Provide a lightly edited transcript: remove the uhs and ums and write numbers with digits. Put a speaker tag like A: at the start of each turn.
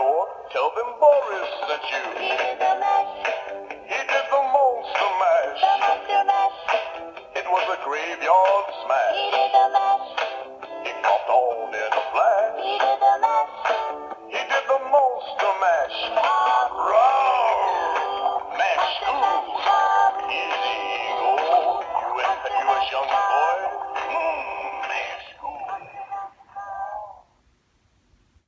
A: door, tell them Boris sent you.
B: He did the mash.
A: He did the monster mash.
B: The monster mash.
A: It was a graveyard smash.
B: He did the mash.
A: He popped on in a flash.
B: He did the mash.
A: He did the